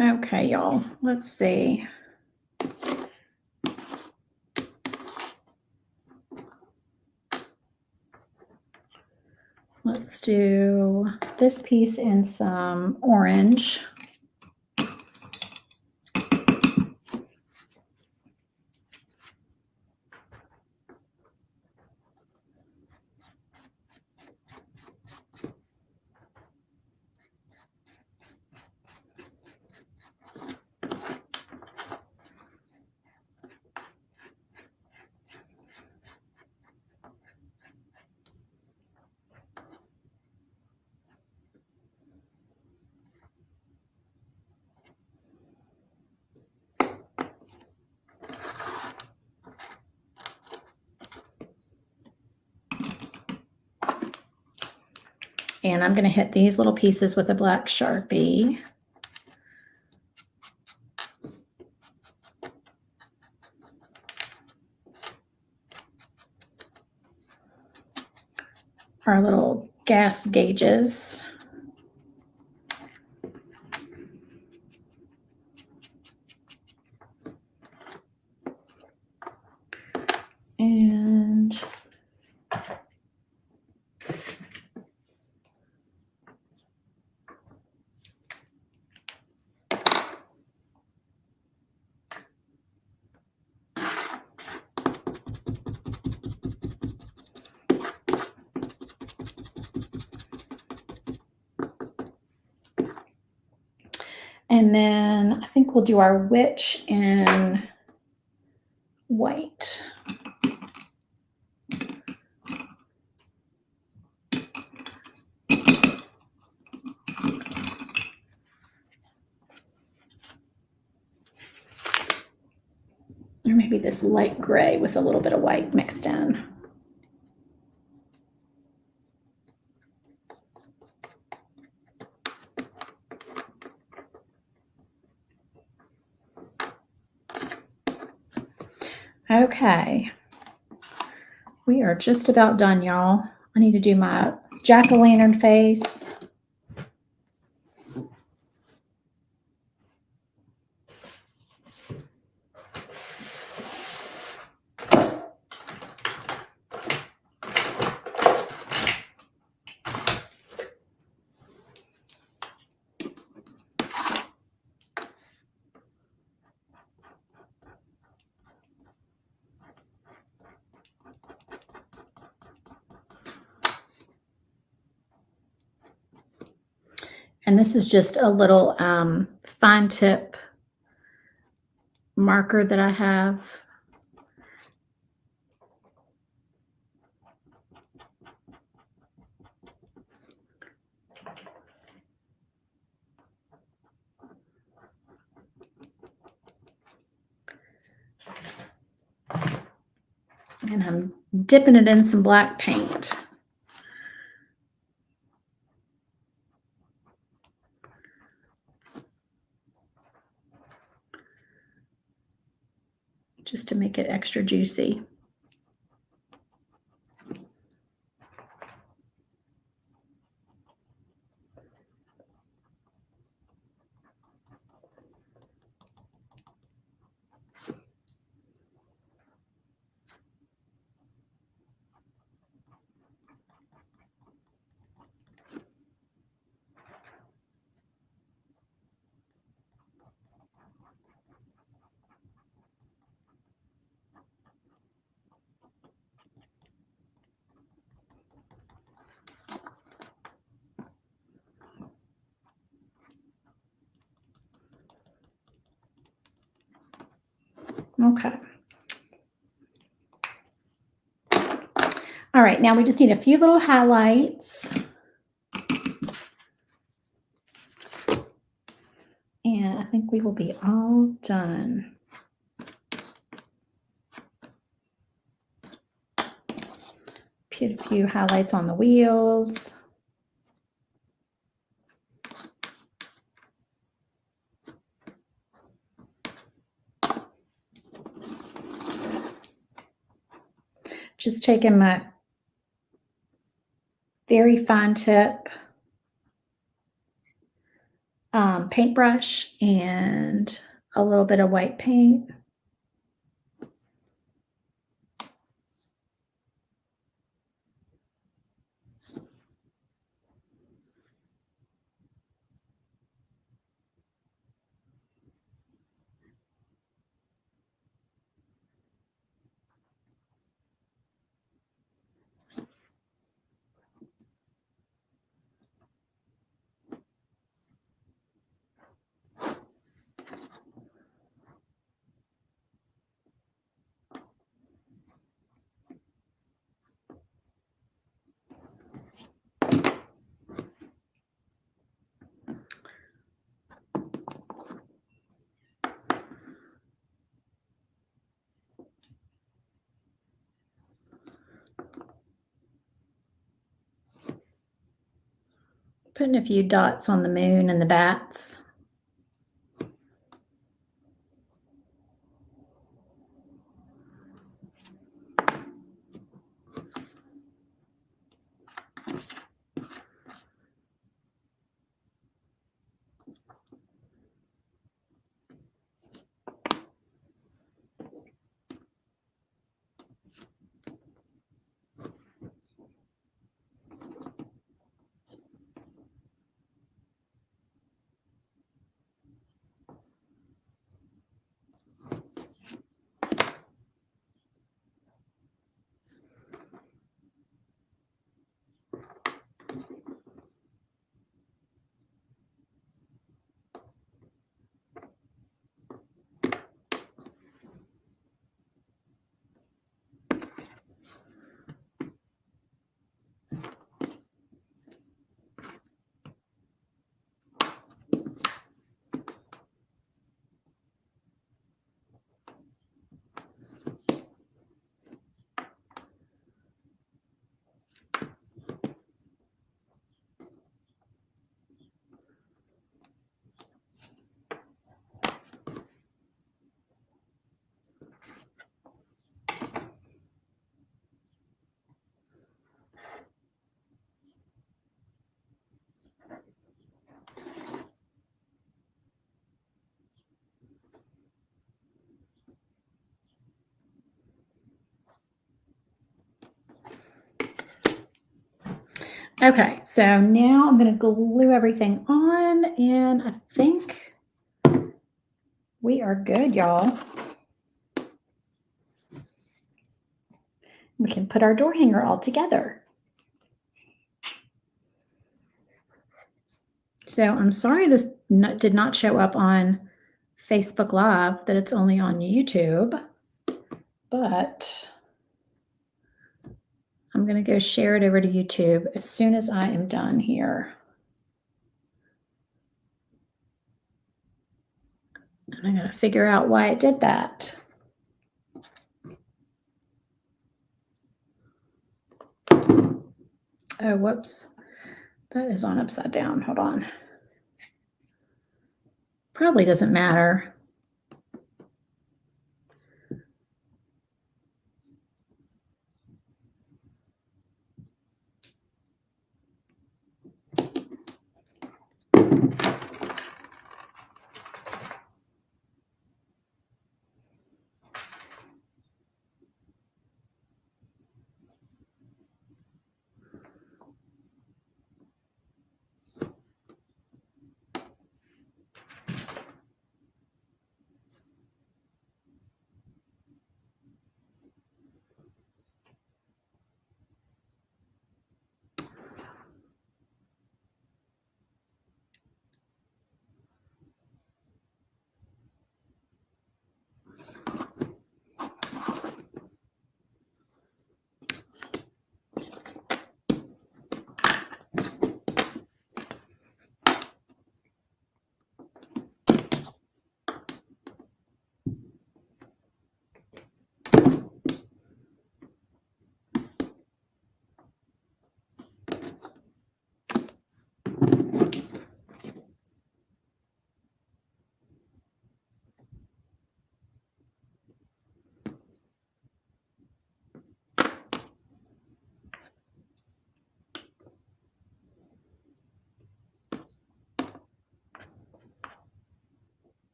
Okay, y'all, let's see. Let's do this piece in some orange. And I'm going to hit these little pieces with a black Sharpie. Our little gas gauges. And then I think we'll do our witch in white. Or maybe this light gray with a little bit of white mixed in. Okay. We are just about done, y'all. I need to do my jack-o'-lantern face. And this is just a little fine tip marker that I have. And I'm dipping it in some black paint. Just to make it extra juicy. Okay. All right, now we just need a few little highlights. And I think we will be all done. Put a few highlights on the wheels. Just taking my very fine tip paintbrush and a little bit of white paint. Putting a few dots on the moon and the bats. Okay, so now I'm going to glue everything on, and I think we are good, y'all. We can put our door hanger all together. So I'm sorry this did not show up on Facebook Live, that it's only on YouTube, but I'm going to go share it over to YouTube as soon as I am done here. And I'm going to figure out why it did that. Oh, whoops. That is on upside down. Hold on. Probably doesn't matter.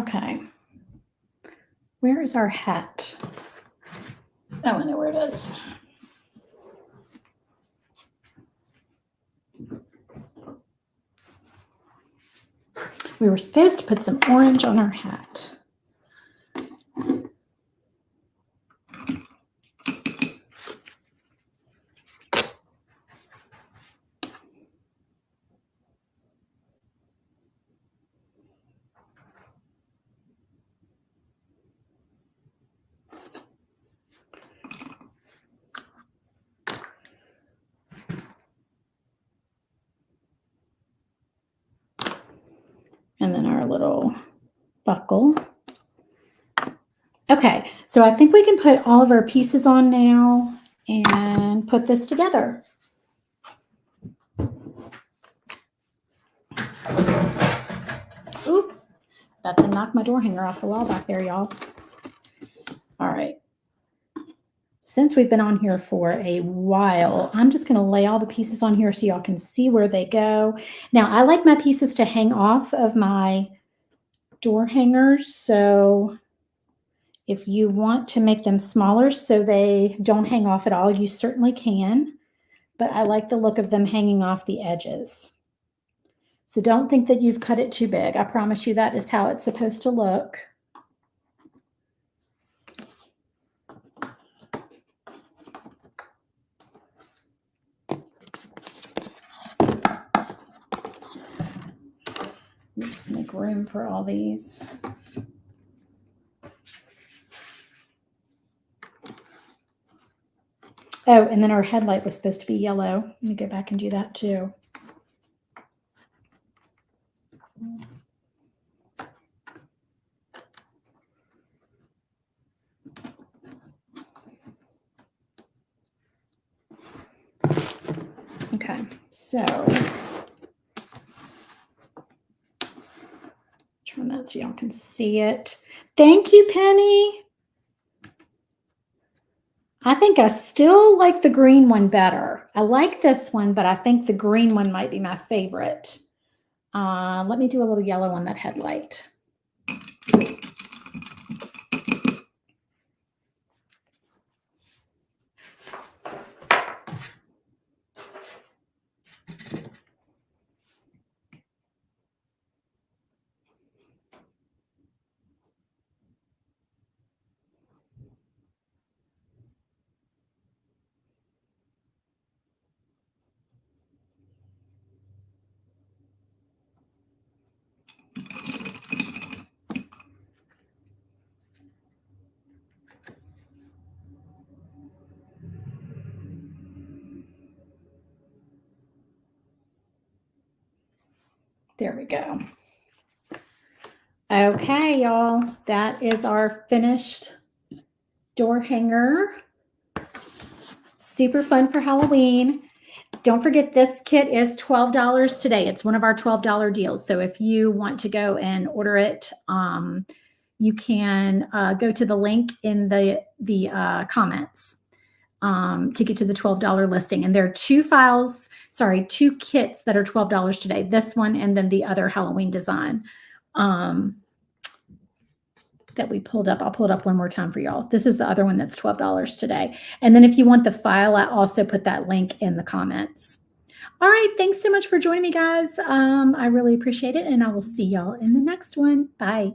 Okay. Where is our hat? Oh, I know where it is. We were supposed to put some orange on our hat. And then our little buckle. Okay, so I think we can put all of our pieces on now and put this together. Oop, about to knock my door hanger off the wall back there, y'all. All right. Since we've been on here for a while, I'm just going to lay all the pieces on here so y'all can see where they go. Now, I like my pieces to hang off of my door hangers, so if you want to make them smaller so they don't hang off at all, you certainly can, but I like the look of them hanging off the edges. So don't think that you've cut it too big. I promise you that is how it's supposed to look. Let me just make room for all these. Oh, and then our headlight was supposed to be yellow. Let me go back and do that too. Okay, so turn that so y'all can see it. Thank you, Penny. I think I still like the green one better. I like this one, but I think the green one might be my favorite. Let me do a little yellow on that headlight. There we go. Okay, y'all, that is our finished door hanger. Super fun for Halloween. Don't forget, this kit is $12 today. It's one of our $12 deals. So if you want to go and order it, you can go to the link in the comments to get to the $12 listing. And there are two kits that are $12 today. This one and then the other Halloween design that we pulled up. I'll pull it up one more time for y'all. This is the other one that's $12 today. And then if you want the file, I also put that link in the comments. All right. Thanks so much for joining me, guys. I really appreciate it. And I will see y'all in the next one. Bye.